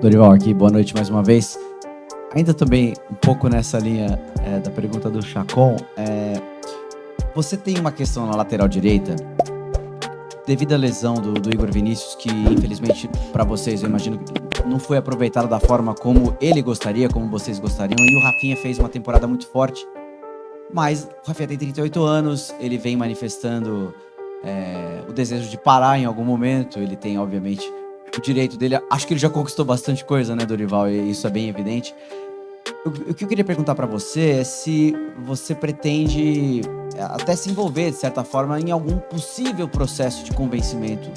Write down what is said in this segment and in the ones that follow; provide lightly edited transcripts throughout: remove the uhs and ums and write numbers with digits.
Dorival aqui, boa noite mais uma vez. Ainda também um pouco nessa linha da pergunta do Chacon, você tem uma questão na lateral direita, devido à lesão do Igor Vinícius, que infelizmente para vocês, eu imagino que não foi aproveitada da forma como ele gostaria, como vocês gostariam, e o Rafinha fez uma temporada muito forte, mas o Rafinha tem 38 anos, ele vem manifestando o desejo de parar em algum momento, ele tem obviamente o direito dele, acho que ele já conquistou bastante coisa, né, Dorival, e isso é bem evidente. O que eu queria perguntar para você é se você pretende até se envolver, de certa forma, em algum possível processo de convencimento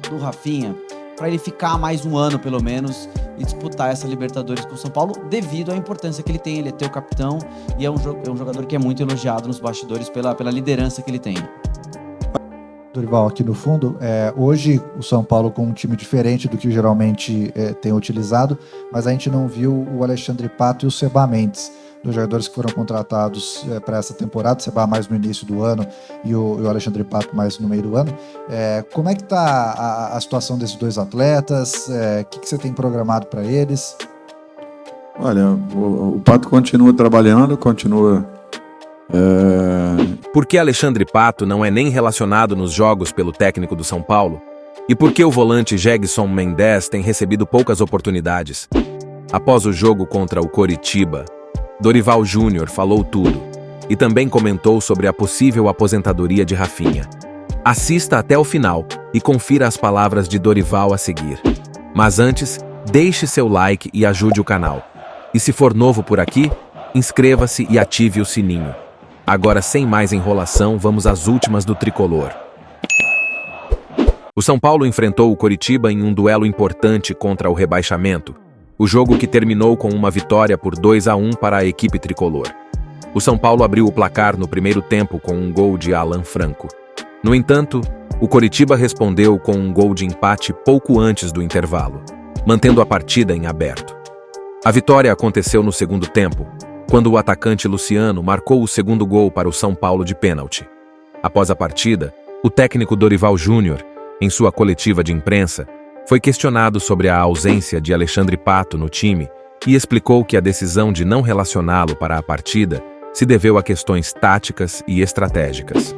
do Rafinha, para ele ficar mais um ano, pelo menos, e disputar essa Libertadores com o São Paulo, devido à importância que ele tem. Ele é teu capitão e é um jogador que é muito elogiado nos bastidores pela liderança que ele tem. Dorival, aqui no fundo, hoje o São Paulo com um time diferente do que geralmente tem utilizado, mas a gente não viu o Alexandre Pato e o Seba Mendes, dos jogadores que foram contratados para essa temporada, o Seba mais no início do ano e o Alexandre Pato mais no meio do ano. Como é que está a situação desses dois atletas? O que você tem programado para eles? Olha, o Pato continua trabalhando, continua... Por que Alexandre Pato não é nem relacionado nos jogos pelo técnico do São Paulo? E por que o volante Jegson Mendes tem recebido poucas oportunidades? Após o jogo contra o Coritiba, Dorival Júnior falou tudo e também comentou sobre a possível aposentadoria de Rafinha. Assista até o final e confira as palavras de Dorival a seguir. Mas antes, deixe seu like e ajude o canal. E se for novo por aqui, inscreva-se e ative o sininho. Agora, sem mais enrolação, vamos às últimas do tricolor. O São Paulo enfrentou o Coritiba em um duelo importante contra o rebaixamento, o jogo que terminou com uma vitória por 2-1 para a equipe tricolor. O São Paulo abriu o placar no primeiro tempo com um gol de Alan Franco. No entanto, o Coritiba respondeu com um gol de empate pouco antes do intervalo, mantendo a partida em aberto. A vitória aconteceu no segundo tempo, quando o atacante Luciano marcou o segundo gol para o São Paulo de pênalti. Após a partida, o técnico Dorival Júnior, em sua coletiva de imprensa, foi questionado sobre a ausência de Alexandre Pato no time e explicou que a decisão de não relacioná-lo para a partida se deveu a questões táticas e estratégicas.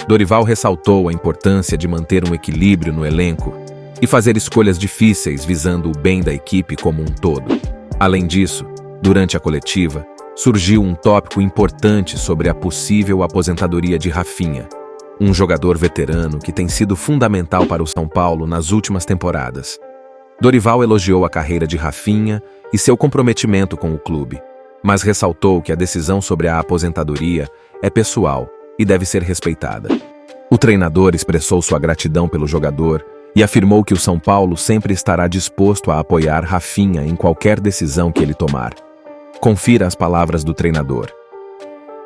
Dorival ressaltou a importância de manter um equilíbrio no elenco e fazer escolhas difíceis visando o bem da equipe como um todo. Além disso, durante a coletiva, surgiu um tópico importante sobre a possível aposentadoria de Rafinha, um jogador veterano que tem sido fundamental para o São Paulo nas últimas temporadas. Dorival elogiou a carreira de Rafinha e seu comprometimento com o clube, mas ressaltou que a decisão sobre a aposentadoria é pessoal e deve ser respeitada. O treinador expressou sua gratidão pelo jogador e afirmou que o São Paulo sempre estará disposto a apoiar Rafinha em qualquer decisão que ele tomar. Confira as palavras do treinador.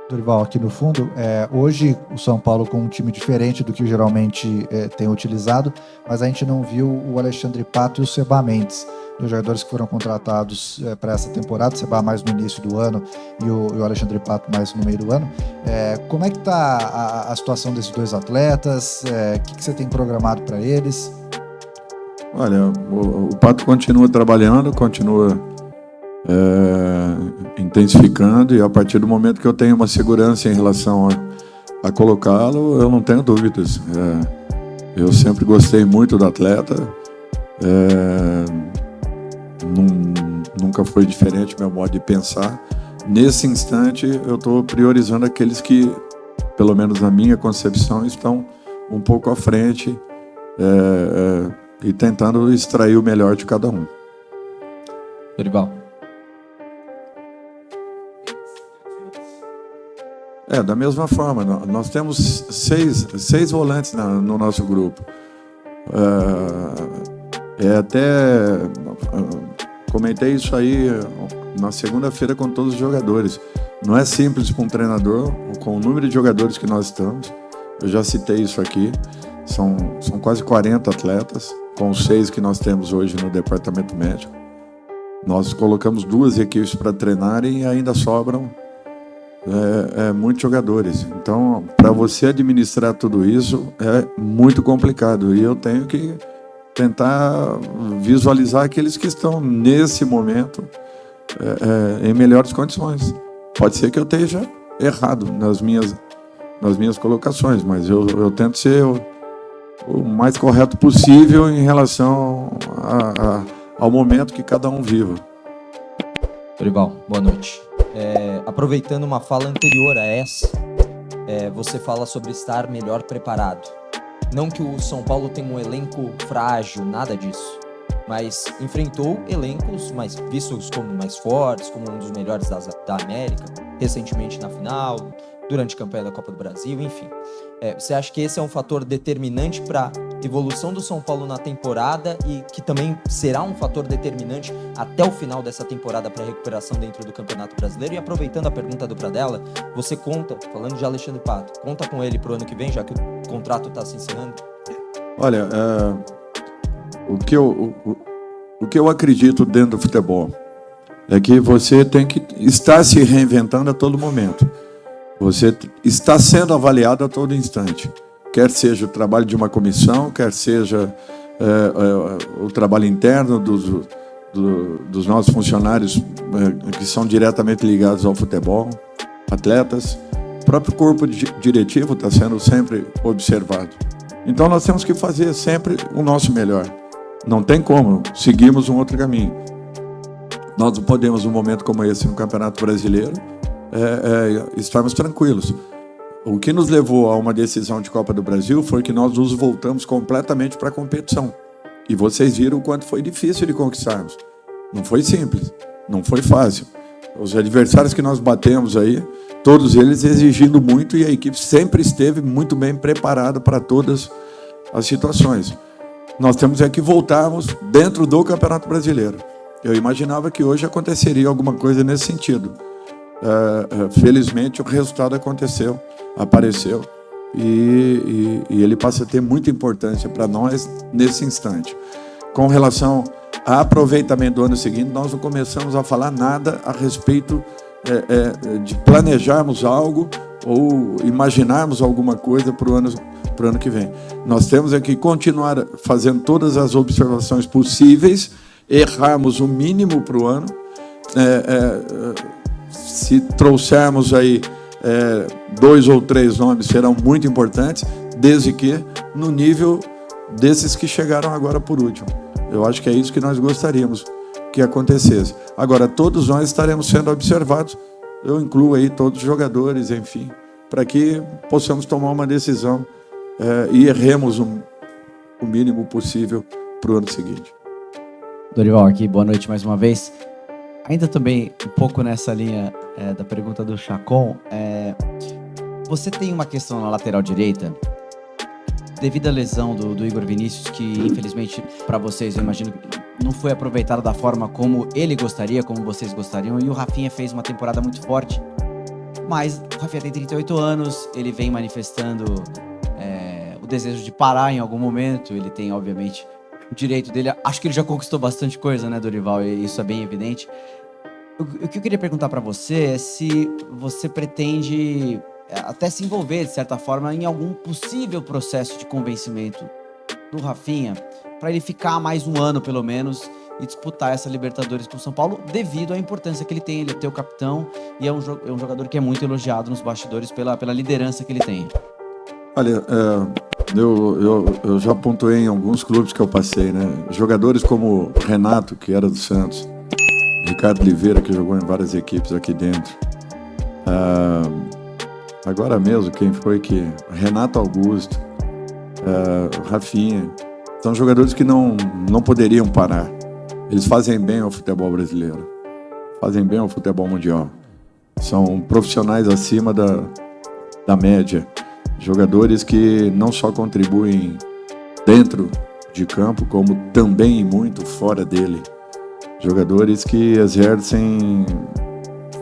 Dorival, aqui no fundo, hoje o São Paulo com um time diferente do que geralmente tem utilizado, mas a gente não viu o Alexandre Pato e o Seba Mendes, dos jogadores que foram contratados para essa temporada, o Seba mais no início do ano e o Alexandre Pato mais no meio do ano. Como é que está a situação desses dois atletas? O que você tem programado para eles? Olha, o Pato continua trabalhando, continua intensificando, e a partir do momento que eu tenho uma segurança em relação a colocá-lo, eu não tenho dúvidas. Eu sempre gostei muito do atleta, nunca foi diferente meu modo de pensar. Nesse instante, eu estou priorizando aqueles que, pelo menos na minha concepção, estão um pouco à frente e tentando extrair o melhor de cada um. Dorival. Da mesma forma, nós temos seis volantes no nosso grupo. Até comentei isso aí na segunda-feira com todos os jogadores. Não é simples para um treinador, com o número de jogadores que nós estamos. Eu já citei isso aqui. São quase 40 atletas, com os 6 que nós temos hoje no departamento médico. Nós colocamos 2 equipes para treinarem e ainda sobram muitos jogadores. Então, para você administrar tudo isso é muito complicado, e eu tenho que tentar visualizar aqueles que estão nesse momento em melhores condições. Pode ser que eu esteja errado nas minhas colocações, mas eu tento ser o mais correto possível em relação ao momento que cada um viva. Dorival, boa noite. Aproveitando uma fala anterior a essa, você fala sobre estar melhor preparado. Não que o São Paulo tenha um elenco frágil, nada disso, mas enfrentou elencos vistos como mais fortes, como um dos melhores da América, recentemente na final, durante a campanha da Copa do Brasil, enfim. Você acha que esse é um fator determinante para a evolução do São Paulo na temporada e que também será um fator determinante até o final dessa temporada para a recuperação dentro do Campeonato Brasileiro? E aproveitando a pergunta do Pradella, você conta, falando de Alexandre Pato, conta com ele para o ano que vem, já que o contrato está se encerrando? Olha, o que eu acredito dentro do futebol é que você tem que estar se reinventando a todo momento. Você está sendo avaliado a todo instante. Quer seja o trabalho de uma comissão, quer seja o trabalho interno dos nossos funcionários que são diretamente ligados ao futebol, atletas. O próprio corpo diretivo está sendo sempre observado. Então nós temos que fazer sempre o nosso melhor. Não tem como seguirmos um outro caminho. Nós não podemos, num momento como esse no Campeonato Brasileiro, estarmos tranquilos. O que nos levou a uma decisão de Copa do Brasil foi que nós nos voltamos completamente para a competição. E vocês viram o quanto foi difícil de conquistarmos. Não foi simples, não foi fácil. Os adversários que nós batemos aí, todos eles exigindo muito, e a equipe sempre esteve muito bem preparada para todas as situações. Nós temos que voltarmos dentro do Campeonato Brasileiro. Eu imaginava que hoje aconteceria alguma coisa nesse sentido. Felizmente o resultado apareceu e ele passa a ter muita importância para nós nesse instante. Com relação ao aproveitamento do ano seguinte, nós não começamos a falar nada a respeito de planejarmos algo ou imaginarmos alguma coisa para o ano que vem. Nós temos que continuar fazendo todas as observações possíveis, errarmos o mínimo para o ano. Se trouxermos aí 2 ou 3 nomes, serão muito importantes, desde que no nível desses que chegaram agora por último. Eu acho que é isso que nós gostaríamos que acontecesse. Agora, todos nós estaremos sendo observados, eu incluo aí todos os jogadores, enfim, para que possamos tomar uma decisão e erremos o mínimo possível para o ano seguinte. Dorival aqui, boa noite mais uma vez. Ainda também um pouco nessa linha da pergunta do Chacon, você tem uma questão na lateral direita, devido à lesão do Igor Vinícius, que infelizmente para vocês, eu imagino, não foi aproveitada da forma como ele gostaria, como vocês gostariam, e o Rafinha fez uma temporada muito forte, mas o Rafinha tem 38 anos, ele vem manifestando o desejo de parar em algum momento, ele tem, obviamente, o direito dele. Acho que ele já conquistou bastante coisa, né, Dorival? E isso é bem evidente. O que eu queria perguntar para você é se você pretende até se envolver, de certa forma, em algum possível processo de convencimento do Rafinha, para ele ficar mais um ano, pelo menos, e disputar essa Libertadores com o São Paulo, devido à importância que ele tem. Ele é teu capitão e é um jogador que é muito elogiado nos bastidores pela liderança que ele tem. Olha, eu já pontuei em alguns clubes que eu passei, né? Jogadores como Renato, que era do Santos, Ricardo Oliveira, que jogou em várias equipes aqui dentro. Agora mesmo, quem foi que... Renato Augusto, Rafinha. São jogadores que não poderiam parar. Eles fazem bem ao futebol brasileiro. Fazem bem ao futebol mundial. São profissionais acima da média. Jogadores que não só contribuem dentro de campo, como também e muito fora dele. Jogadores que exercem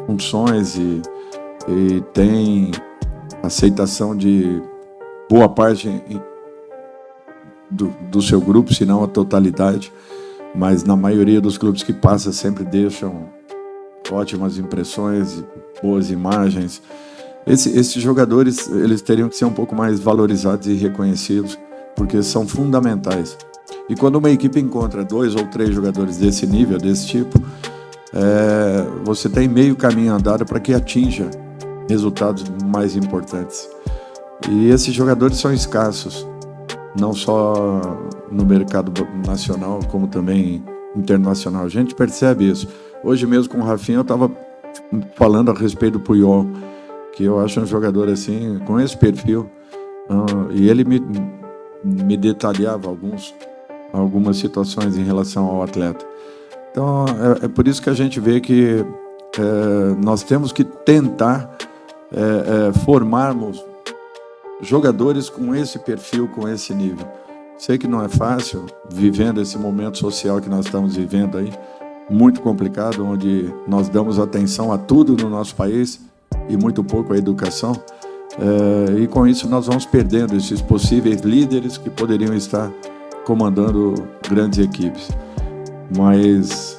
funções e têm aceitação de boa parte do seu grupo, se não a totalidade. Mas na maioria dos clubes que passa sempre deixam ótimas impressões, boas imagens. Esses jogadores, eles teriam que ser um pouco mais valorizados e reconhecidos, porque são fundamentais. E quando uma equipe encontra 2 ou 3 jogadores desse nível, desse tipo, você tem meio caminho andado para que atinja resultados mais importantes. E esses jogadores são escassos, não só no mercado nacional, como também internacional. A gente percebe isso. Hoje mesmo com o Rafinha eu estava falando a respeito do Puyol, que eu acho um jogador assim, com esse perfil, e ele me detalhava algumas situações em relação ao atleta. Então é por isso que a gente vê que nós temos que tentar formarmos jogadores com esse perfil, com esse nível. Sei que não é fácil, vivendo esse momento social que nós estamos vivendo aí, muito complicado, onde nós damos atenção a tudo no nosso país e muito pouco à educação. E com isso nós vamos perdendo esses possíveis líderes que poderiam estar comandando grandes equipes. Mas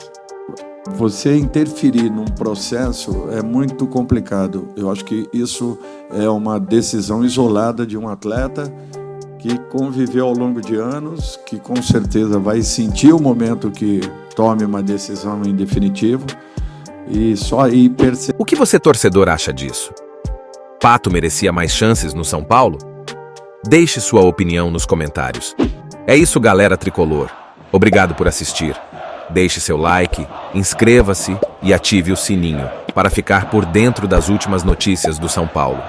você interferir num processo é muito complicado. Eu acho que isso é uma decisão isolada de um atleta que conviveu ao longo de anos, que com certeza vai sentir o momento que tome uma decisão em definitivo e só aí perceber. O que você, torcedor, acha disso? Pato merecia mais chances no São Paulo? Deixe sua opinião nos comentários. É isso, galera tricolor. Obrigado por assistir. Deixe seu like, inscreva-se e ative o sininho para ficar por dentro das últimas notícias do São Paulo.